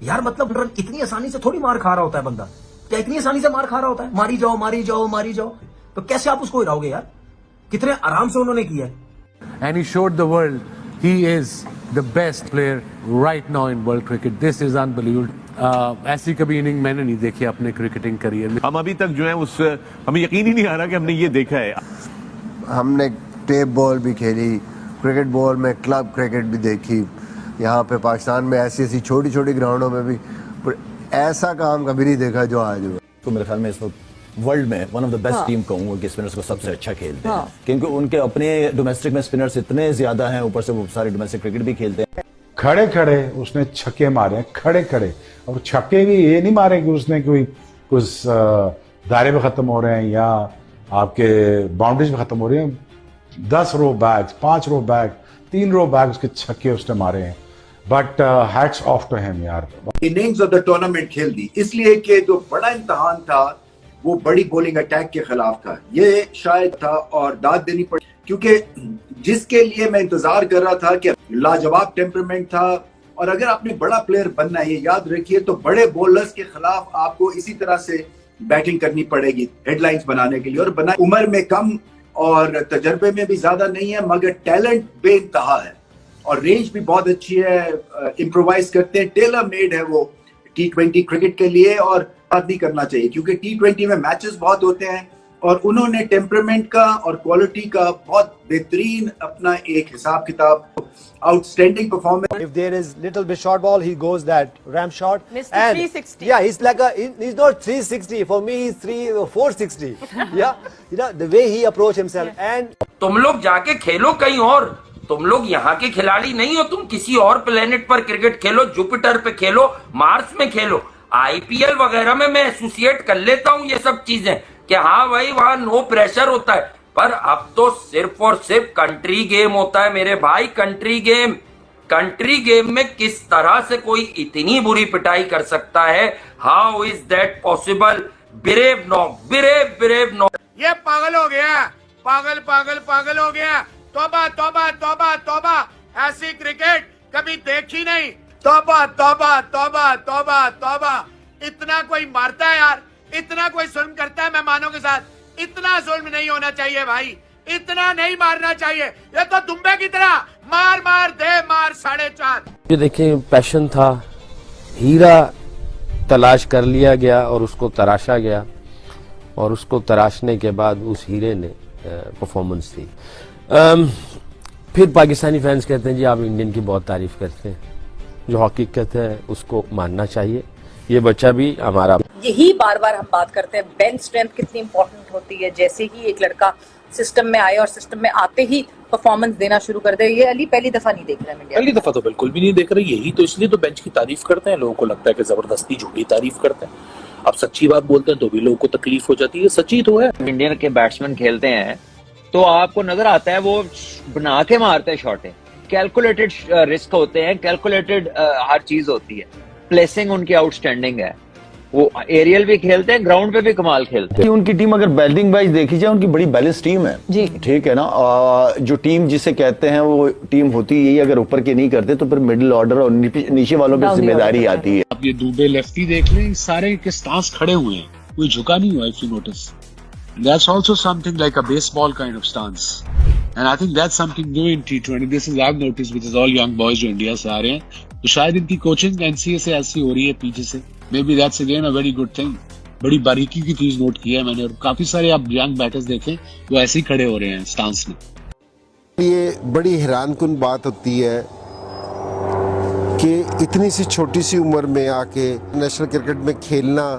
यार मतलब इतनी आसानी से थोड़ी मार खा रहा होता है बंदा, क्या इतनी आसानी से मार खा रहा होता है? मारी जाओ मारी जाओ मारी जाओ, तो कैसे आप उसको हिराओगे यार? कितने आराम से उन्होंने किया है। And he showed the world he is the best player right now in world cricket. This is unbelievable. ऐसी कभी इनिंग मैंने नहीं देखी अपने क्रिकेटिंग करियर में। हम अभी तक जो है उस हमें यकीन ही नहीं आ रहा कि हमने ये देखा है। हमने टेप बॉल भी खेली, क्रिकेट बॉल में क्लब क्रिकेट भी देखी, यहाँ पे पाकिस्तान में ऐसी ऐसी छोटी छोटी ग्राउंडों में भी, पर ऐसा काम कभी नहीं देखा जो आज हुआ। तो मेरे ख्याल में इस वक्त वर्ल्ड में one of the best team कहूँगा कि स्पिनर्स को सबसे अच्छा खेलते हैं, क्योंकि उनके अपने डोमेस्टिक में स्पिनर्स इतने ज्यादा हैं, ऊपर से वो सारे डोमेस्टिक क्रिकेट भी खेलते हैं। खड़े खड़े उसने छक्के मारे, खड़े खड़े, और छक्के भी ये नहीं मारे कि उसने कोई कुछ दायरे में खत्म हो रहे हैं या आपके बाउंड्रीज में खत्म हो रहे हैं। 10 रो बैग्स, 5 रो बैग, 3 रो बैग उसके छक्के उसने मारे हैं। But hats off to him यार। इनिंग्स ऑफ द टूर्नामेंट खेल दी, इसलिए कि जो बड़ा इम्तहान था वो बड़ी बॉलिंग अटैक के खिलाफ था, ये शायद था और दाद देनी पड़ी, क्योंकि जिसके लिए मैं इंतजार कर रहा था कि लाजवाब टेम्परामेंट था। और अगर आपने बड़ा प्लेयर बनना है, ये याद रखिए, तो बड़े बॉलर्स के खिलाफ आपको इसी तरह से बैटिंग करनी पड़ेगी हेडलाइंस बनाने के लिए। और बना उम्र में कम और तजर्बे में भी ज्यादा नहीं है, मगर टैलेंट बेइंतहा है और रेंज भी बहुत अच्छी है, इम्प्रोवाइज करते हैं, टेलर मेड है वो T20 क्रिकेट के लिए। और बात नहीं करना चाहिए क्योंकि T20 में मैचेस बहुत होते हैं और उन्होंने टेम्परामेंट का और क्वालिटी का बहुत बेहतरीन अपना एक हिसाब किताब, outstanding performance. If there is little bit short ball, he goes that ram shot. Mr. 360. Yeah, he's like he's not 360. For me, he's 460. Yeah, you know the way he approach himself. And तुम लोग जाके खेलो कहीं और, तुम लोग यहाँ के खिलाड़ी नहीं हो, तुम किसी और प्लेनेट पर क्रिकेट खेलो, जुपिटर पे खेलो, मार्स में खेलो। IPL वगैरह में मैं एसोसिएट कर लेता हूँ ये सब चीजें कि हाँ भाई वहां नो प्रेशर होता है, पर अब तो सिर्फ और सिर्फ कंट्री गेम होता है मेरे भाई। कंट्री गेम में किस तरह से कोई इतनी बुरी पिटाई कर सकता है? How is that possible? Brave no. ये पागल हो गया, पागल हो गया। तौबा तौबा तौबा तौबा, ऐसी क्रिकेट कभी देखी नहीं। तौबा तौबा तौबा तौबा तौबा। इतना कोई मारता है यार, इतना कोई जुल्म करता है मेहमानों के साथ, इतना जुल्म नहीं होना चाहिए भाई, इतना नहीं मारना चाहिए। ये तो दुम्बे की तरह मार दे 4.5। ये देखिए पैशन था, हीरा तलाश कर लिया गया और उसको तराशा गया, और उसको तराशने के बाद उस हीरे ने परफॉर्मेंस दी। फिर पाकिस्तानी फैंस कहते हैं जी आप इंडियन की बहुत तारीफ करते हैं, जो हकीकत है उसको मानना चाहिए। ये बच्चा भी हमारा, यही बार बार हम बात करते हैं बेंच स्ट्रेंथ कितनी इंपॉर्टेंट होती है। जैसे ही एक लड़का सिस्टम में आए और सिस्टम में आते ही परफॉर्मेंस देना शुरू कर दे, ये अली पहली दफा नहीं देख रहे हैं। पहली दफा तो बिल्कुल भी नहीं देख रहे, यही तो इसलिए तो बेंच की तारीफ करते हैं। लोगों को लगता है कि जबरदस्ती झूठी तारीफ करते हैं। अब सच्ची बात बोलते हैं तो भी लोगों को तकलीफ हो जाती है, सच्ची तो है। इंडियन के बैट्समैन खेलते हैं तो आपको नजर आता है वो बना के मारते हैं शॉटें, कैलकुलेटेड रिस्क होते हैं, कैलकुलेटेड हर चीज होती है। प्लेसिंग उनकी आउटस्टैंडिंग है, वो एरियल भी खेलते हैं, ग्राउंड पे भी कमाल खेलते हैं। उनकी टीम अगर बैटिंग वाइज देखी जाए, उनकी बड़ी बैलेंस टीम है जी, ठीक है ना। जो टीम जिसे कहते हैं वो टीम होती है, अगर ऊपर के नहीं करते तो फिर मिडिल ऑर्डर और नीचे वालों पर जिम्मेदारी आती है। आप ये दुबे लेफ्टी देख लें, सारे के स्टांस खड़े हुए हैं, कोई झुका नहीं हुआ, if you notice. That's also something like a baseball kind of stance, and I think that's something new in T20. This is I've noticed, which is all young boys जो इंडिया से आ रहे हैं, तो शायद इनकी कोचिंग NCA से ऐसी हो रही है पीछे से। Maybe that's again a very good thing. बड़ी बारीकी की चीज नोट की है मैंने, और काफी सारे आप यंग बैटर्स देखें वो ऐसे ही खड़े हो रहे हैं स्टांस में। ये बड़ी हैरानकुन बात होती है कि इतनी सी छोटी सी उम्र में आके नेशनल क्रिकेट में खेलना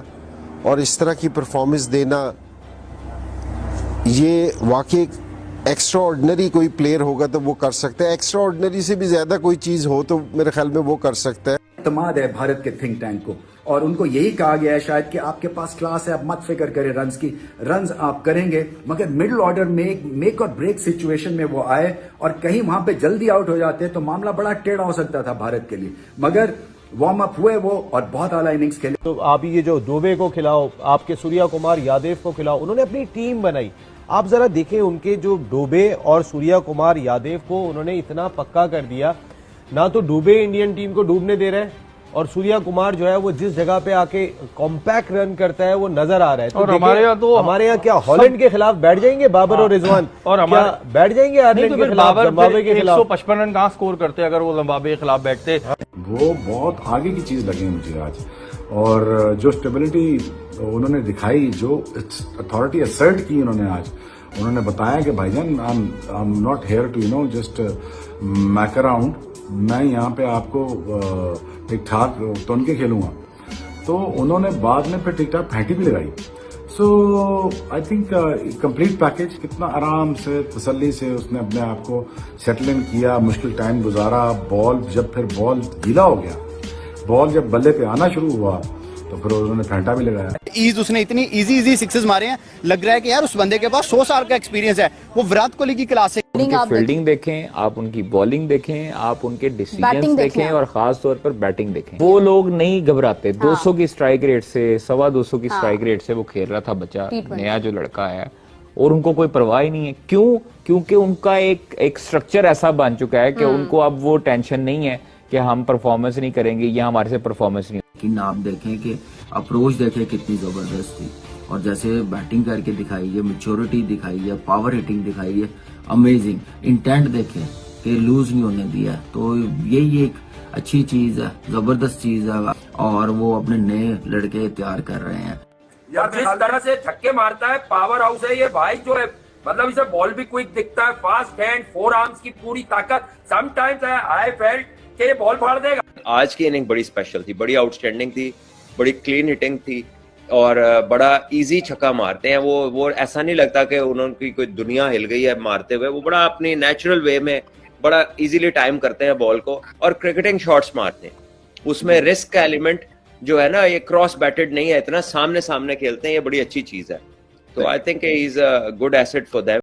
और इस तरह की परफॉर्मेंस देना, ये वाकई एक्स्ट्रा ऑर्डिनरी कोई प्लेयर होगा तो वो कर सकता है। एक्स्ट्रा ऑर्डिनरी से भी ज्यादा कोई चीज हो तो मेरे ख्याल में वो कर सकता है। इत्मीनान है भारत के थिंक टैंक को, और उनको यही कहा गया है शायद कि आपके पास क्लास है, आप मत फिक्र करें रन्स की, रन्स आप करेंगे, मगर मिडिल ऑर्डर में मेक और ब्रेक सिचुएशन में वो आए और कहीं वहां पे जल्दी आउट हो जाते तो मामला बड़ा टेढ़ा हो सकता था भारत के लिए। मगर वार्म अप हुए वो और बहुत आला इनिंग्स खेले। तो आप ये जो दुबे को खिलाओ, आपके सूर्या कुमार यादव को खिलाओ, उन्होंने अपनी टीम बनाई। आप जरा देखें उनके जो डुबे और सूर्या कुमार यादव को उन्होंने इतना पक्का कर दिया, ना तो डुबे इंडियन टीम को डूबने दे रहे हैं और सूर्या कुमार जो है वो जिस जगह पे आके कॉम्पैक्ट रन करता है वो नजर आ रहा है। तो और हमारे यहाँ क्या हॉलैंड के खिलाफ बैठ जाएंगे बाबर और रिजवान, और हमारे बैठ जाएंगे आयरलैंड के खिलाफ, जिम्बाब्वे के खिलाफ 155 रन कहाँ स्कोर करते अगर वो जिम्बाब्वे के खिलाफ बैठते। वो बहुत आगे की चीज लगी मुझे आज, और जो स्टेबिलिटी उन्होंने दिखाई, जो अथॉरिटी असर्ट की उन्होंने आज, उन्होंने बताया कि भाईजान I am not here to just muck around, मैं यहाँ पे आपको ठीक ठाक तोन के खेलूंगा। तो उन्होंने बाद में फिर ठीक ठाक फैंटी भी लगाई। सो आई थिंक कंप्लीट पैकेज, कितना आराम से तसल्ली से उसने अपने आप को सेटल इन किया, मुश्किल टाइम गुजारा। बॉल जब फिर बॉल गीला हो गया, बॉल जब बल्ले पे आना शुरू हुआ तो फिर उन्होंने फेंटा भी लगाया। उसने इतनी इजी सिक्सेस मारे हैं, लग रहा है कि यार उस बंदे के पास 100 साल का एक्सपीरियंस है। वो विराट कोहली की क्लास है। उनकी फील्डिंग देखें, आप उनकी बॉलिंग देखें, आप उनके डिसीजंस देखें और खास तौर पर बैटिंग देखें। वो लोग नहीं घबराते। 200 की स्ट्राइक रेट से, 225 की स्ट्राइक रेट से वो खेल रहा था बच्चा, नया जो लड़का है, और उनको कोई परवाह ही नहीं है। क्यों? क्योंकि उनका एक स्ट्रक्चर ऐसा बन चुका है कि उनको अब वो टेंशन नहीं है कि हम परफॉर्मेंस नहीं करेंगे या हमारे से परफॉर्मेंस नहीं। लेकिन आप देखें कि अप्रोच देखें कितनी जबरदस्त थी, और जैसे बैटिंग करके दिखाई है, मैच्योरिटी दिखाई है, पावर हिटिंग दिखाई है, अमेजिंग। इंटेंट देखें कि लूज नहीं होने दिया। तो यही एक अच्छी चीज है, जबरदस्त चीज है, और वो अपने नए लड़के तैयार कर रहे हैं। यार जिस तरह से छक्के मारता है, पावर हाउस है ये भाई जो है, मतलब इसे बॉल भी क्विक दिखता है, फास्ट हैंड, 4 आर्म्स की पूरी ताकत। समटाइम्स आई फेल्ट कि ये बॉल फाड़ देगा। आज की इनिंग बड़ी स्पेशल थी, बड़ी आउटस्टैंडिंग थी, बड़ी क्लीन हिटिंग थी, और बड़ा इजी छक्का मारते हैं वो ऐसा नहीं लगता कि उन्होंने कोई दुनिया हिल गई है मारते हुए। वो बड़ा अपनी नेचुरल वे में बड़ा इजीली टाइम करते हैं बॉल को, और क्रिकेटिंग शॉट्स मारते हैं। उसमें रिस्क का एलिमेंट जो है ना, ये क्रॉस बैटेड नहीं है, इतना सामने सामने खेलते हैं, ये बड़ी अच्छी चीज है। तो I think he is a good asset for them.